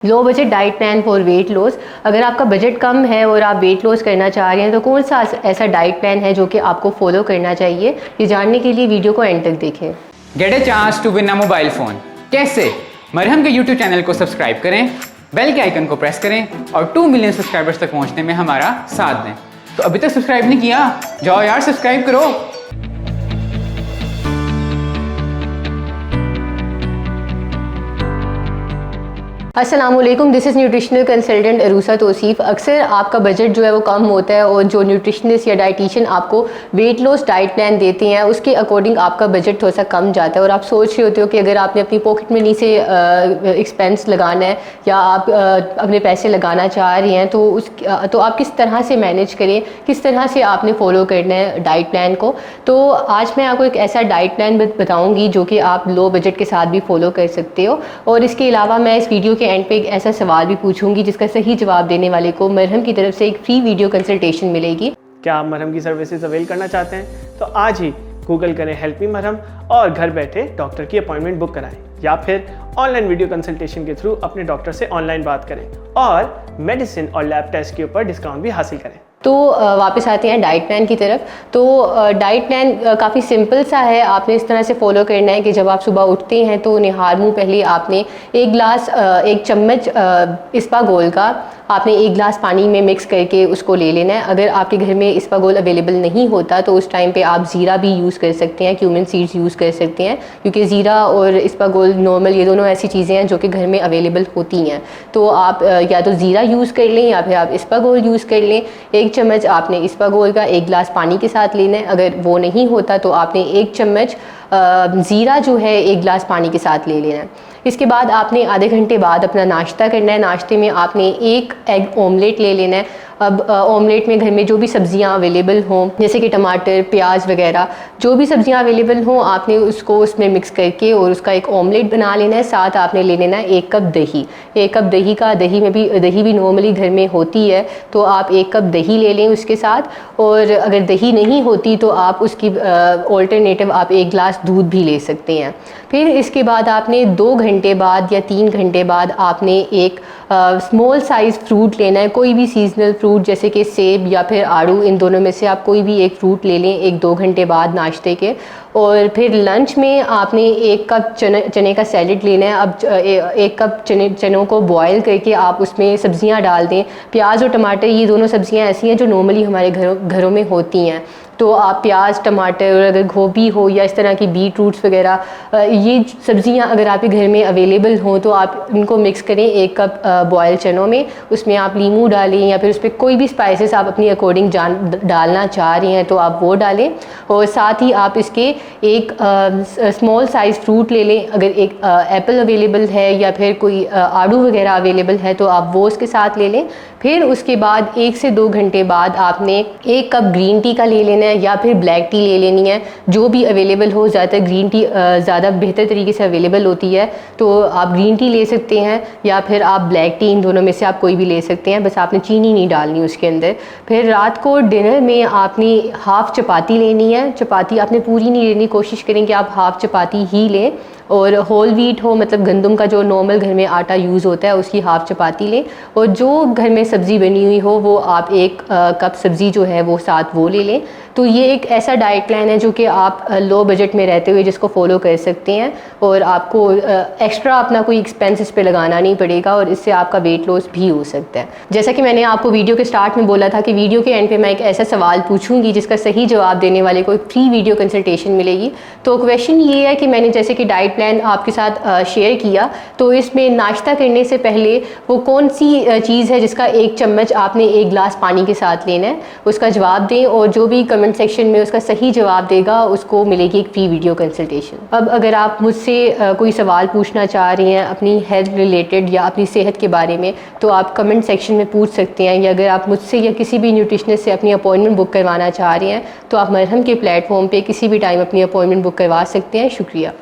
Low budget diet plan for weight loss. अगर आपका budget कम है और आप वेट लॉस करना चाह रहे हैं तो कौन सा ऐसा डाइट प्लान है जो कि आपको फॉलो करना चाहिए, ये जानने के लिए वीडियो को एंड तक देखें। Get a chance to win a mobile phone. कैसे? मरहम के यूट्यूब चैनल को सब्सक्राइब करें, बेल के आइकन को प्रेस करें और 2 मिलियन सब्सक्राइबर्स तक पहुंचने में हमारा साथ दें। तो अभी तक सब्सक्राइब नहीं किया, जाओ यार सब्सक्राइब करो। अस्सलामुअलैकुम, this is nutritional consultant Aroosa Tauseef. अक्सर आपका बजट जो है वो कम होता है और जो न्यूट्रिशनिस्ट या डाइटिशियन आपको वेट लॉस डाइट प्लान देते हैं उसके अकॉर्डिंग आपका बजट थोड़ा सा कम जाता है और आप सोच रहे होते हो कि अगर आपने अपनी पॉकेट मनी से एक्सपेंस लगाना है या आप अपने पैसे लगाना चाह रहे हैं तो आप किस तरह से मैनेज करें, किस तरह से आपने फॉलो करना है डाइट प्लान को। तो आज मैं आपको एक ऐसा डाइट प्लान बताऊँगी जो कि आप लो बजट के साथ भी फॉलो कर सकते हो। और इसके अलावा मैं इस वीडियो के एंड पे एक ऐसा सवाल भी पूछूंगी जिसका सही जवाब देने वाले को मरहम की तरफ से एक फ्री वीडियो कंसल्टेशन मिलेगी। क्या आप मरहम की सर्विसेज अवेल करना चाहते हैं तो आज ही गूगल करें हेल्प मी मरहम और घर बैठे डॉक्टर की अपॉइंटमेंट बुक कराएं या फिर ऑनलाइन वीडियो कंसल्टेशन के थ्रू अपने डॉक्टर से ऑनलाइन बात करें और मेडिसिन और लैब टेस्ट के ऊपर डिस्काउंट भी हासिल करें। तो वापस आते हैं डाइट प्लान की तरफ। तो डाइट प्लान काफ़ी सिंपल सा है। आपने इस तरह से फॉलो करना है कि जब आप सुबह उठते हैं तो निहार मुँह पहले आपने एक चम्मच इसबगोल का आपने 1 गिलास पानी में मिक्स करके उसको ले लेना है। अगर आपके घर में इसबगोल अवेलेबल नहीं होता तो उस टाइम पे आप ज़ीरा भी यूज़ कर सकते हैं, क्यूमिन सीड्स यूज़ कर सकते हैं, क्योंकि ज़ीरा और इसबगोल नॉर्मल ये दोनों ऐसी चीज़ें हैं जो कि घर में अवेलेबल होती हैं। तो आप या तो ज़ीरा यूज़ कर लें या फिर आप इसबगोल यूज़ कर लें। 1 चम्मच आपने इसबगोल का 1 गिलास पानी के साथ लेना है। अगर वो नहीं होता तो आपने 1 चम्मच ज़ीरा जो है 1 गिलास पानी के साथ ले लेना है। इसके बाद आपने आधे घंटे बाद अपना नाश्ता करना है। नाश्ते में आपने 1 एग ऑमलेट ले लेना है। अब ऑमलेट में घर में जो भी सब्ज़ियाँ अवेलेबल हों, जैसे कि टमाटर, प्याज वगैरह, जो भी सब्ज़ियाँ अवेलेबल हों आपने उसको उसमें मिक्स करके और उसका एक ऑमलेट बना लेना है। साथ आपने ले लेना है 1 कप दही। 1 कप दही का दही भी नॉर्मली घर में होती है तो आप 1 कप दही ले लें उसके साथ। और अगर दही नहीं होती तो आप उसकी ऑल्टरनेटिव आप 1 गिलास दूध भी ले सकते हैं। फिर इसके बाद आपने 2 घंटे बाद या 3 घंटे बाद आपने एक स्मॉल साइज़ फ्रूट लेना है, कोई भी सीजनल फ्रूट जैसे कि सेब या फिर आड़ू, इन दोनों में से आप कोई भी एक फ्रूट ले लें 1-2 घंटे बाद नाश्ते के। और फिर लंच में आपने 1 कप चने का सैलेड लेना है। अब 1 कप चनों को बॉयल करके आप उसमें सब्ज़ियां डाल दें। प्याज और टमाटर ये दोनों सब्ज़ियां ऐसी हैं जो नॉर्मली हमारे घरों में होती हैं, तो आप प्याज, टमाटर और अगर गोभी हो या इस तरह की बीट रूट्स वगैरह ये सब्ज़ियां अगर आपके घर में अवेलेबल हों तो आप इनको मिक्स करें 1 कप बॉयल चनों में। उसमें आप नींबू डालें या फिर उस पर कोई भी स्पाइसेस आप अपनी अकॉर्डिंग डालना चाह रहे हैं तो आप वो डालें। और साथ ही आप इसके एक स्मॉल साइज़ फ्रूट ले लें। अगर एक एप्पल अवेलेबल है या फिर कोई आड़ू वगैरह अवेलेबल है तो आप वो उसके साथ ले लें। फिर उसके बाद 1 से 2 घंटे बाद आपने 1 कप ग्रीन टी का ले लेना है या फिर ब्लैक टी ले लेनी है, जो भी अवेलेबल हो। ज़्यादातर ग्रीन टी ज़्यादा बेहतर तरीके से अवेलेबल होती है तो आप ग्रीन टी ले सकते हैं या फिर आप ब्लैक टी, इन दोनों में से आप कोई भी ले सकते हैं। बस आपने चीनी नहीं डालनी उसके अंदर। फिर रात को डिनर में आपने हाफ़ चपाती लेनी है। चपाती आपने पूरी नहीं लेनी, कोशिश करें कि आप हाफ़ चपाती ही लें और होल व्हीट हो, मतलब गंदम का जो नॉर्मल घर में आटा यूज़ होता है उसकी हाफ़ चपाती लें। और जो घर में सब्ज़ी बनी हुई हो वो आप 1 कप सब्ज़ी जो है वो साथ वो ले लें। तो ये एक ऐसा डाइट प्लान है जो कि आप लो बजट में रहते हुए जिसको फॉलो कर सकते हैं और आपको एक्स्ट्रा अपना कोई एक्सपेंस इस पे लगाना नहीं पड़ेगा और इससे आपका वेट लॉस भी हो सकता है। जैसा कि मैंने आपको वीडियो के स्टार्ट में बोला था कि वीडियो के एंड पे मैं एक ऐसा सवाल पूछूंगी जिसका सही जवाब देने वाले को एक फ्री वीडियो कंसल्टेशन मिलेगी। तो क्वेश्चन ये है कि मैंने जैसे कि डाइट प्लान आपके साथ शेयर किया, तो इसमें नाश्ता करने से पहले वो कौन सी चीज़ है जिसका 1 चम्मच आपने 1 गिलास पानी के साथ लेना है, उसका जवाब दें और जो भी कमेंट सेक्शन में उसका सही जवाब देगा उसको मिलेगी एक फ्री वीडियो कंसल्टेशन। अब अगर आप मुझसे कोई सवाल पूछना चाह रही हैं अपनी हेल्थ रिलेटेड या अपनी सेहत के बारे में तो आप कमेंट सेक्शन में पूछ सकते हैं, या अगर आप मुझसे या किसी भी न्यूट्रिशनिस्ट से अपनी अपॉइंटमेंट बुक करवाना चाह रहे हैं तो आप मरहम के प्लेटफॉर्म पे किसी भी टाइम अपनी अपॉइंटमेंट बुक करवा सकते हैं। शुक्रिया।